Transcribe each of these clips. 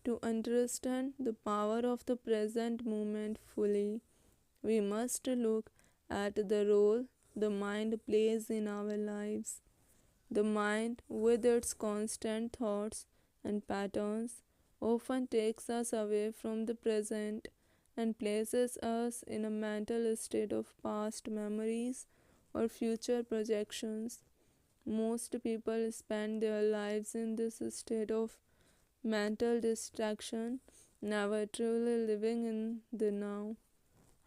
To understand the power of the present moment fully, we must look at the role the mind plays in our lives. The mind, with its constant thoughts and patterns, often takes us away from the present and places us in a mental state of past memories or future projections. Most people spend their lives in this state of mental distraction, never truly living in the now.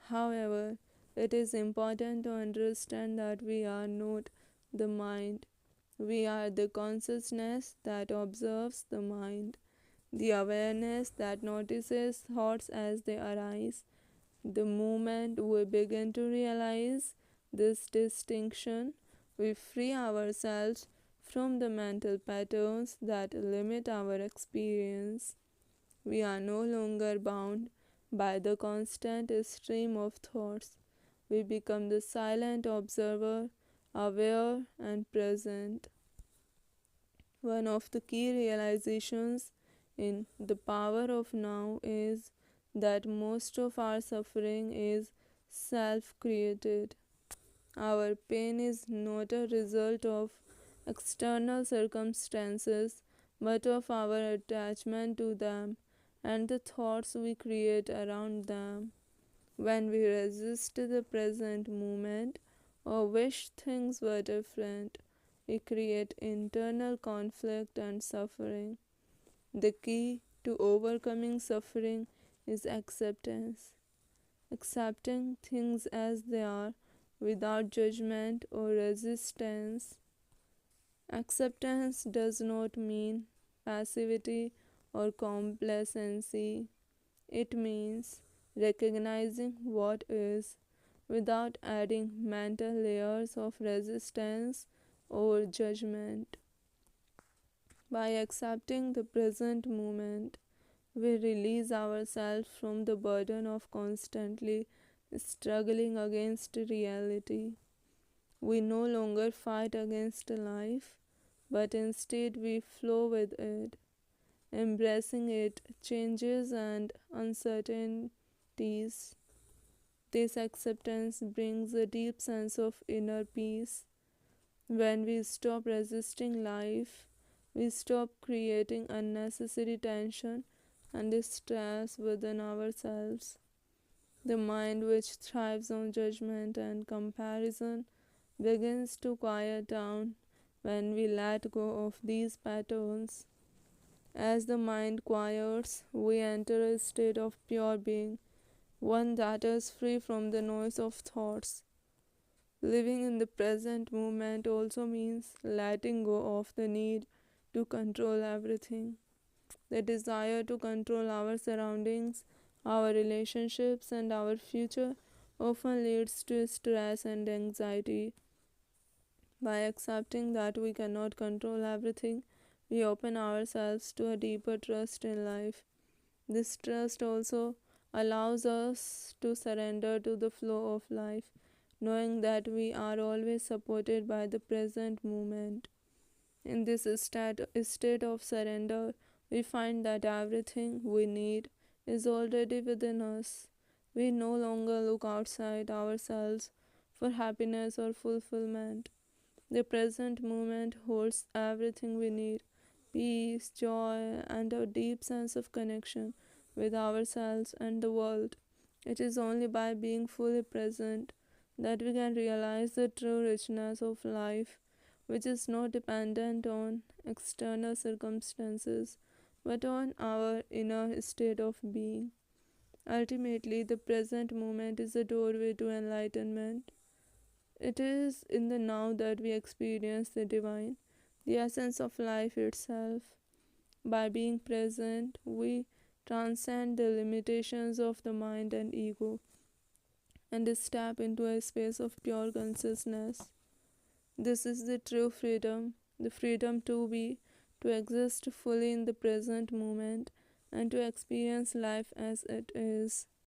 However, it is important to understand that we are not the mind. We are the consciousness that observes the mind, the awareness that notices thoughts as they arise. The moment we begin to realize this distinction, we free ourselves from the mental patterns that limit our experience. We are no longer bound by the constant stream of thoughts. We become the silent observer, aware and present. One of the key realizations in the power of now is that most of our suffering is self created. Our pain is not a result of external circumstances but of our attachment to them and the thoughts we create around them. When we resist the present moment or wish things were different, we create internal conflict and suffering. The key to overcoming suffering is acceptance. Accepting things as they are without judgment or resistance. Acceptance does not mean passivity or complacency. It means recognizing what is without adding mental layers of resistance or judgment. By accepting the present moment, we release ourselves from the burden of constantly struggling against reality. We no longer fight against life, but instead we flow with it, embracing its changes and uncertainties. This acceptance brings a deep sense of inner peace. When we stop resisting life, we stop creating unnecessary tension and stress within ourselves. The mind, which thrives on judgment and comparison, begins to quiet down when we let go of these patterns. As the mind quiets, we enter a state of pure being, one that is free from the noise of thoughts. Living in the present moment also means letting go of the need to control everything. The desire to control our surroundings, our relationships, and our future often leads to stress and anxiety. By accepting that we cannot control everything, we open ourselves to a deeper trust in life. This trust also allows us to surrender to the flow of life, knowing that we are always supported by the present moment. In this state of surrender, we find that everything we need is already within us. We no longer look outside ourselves for happiness or fulfillment. The present moment holds everything we need: peace, joy, and a deep sense of connection with ourselves and the world. It is only by being fully present that we can realize the true richness of life, which is not dependent on external circumstances but on our inner state of being. Ultimately, the present moment is a doorway to enlightenment. It is in the now that we experience the divine, the essence of life itself. By being present, we transcend the limitations of the mind and ego and step into a space of pure consciousness. This is the true freedom, the freedom to be, to exist fully in the present moment, and to experience life as it is.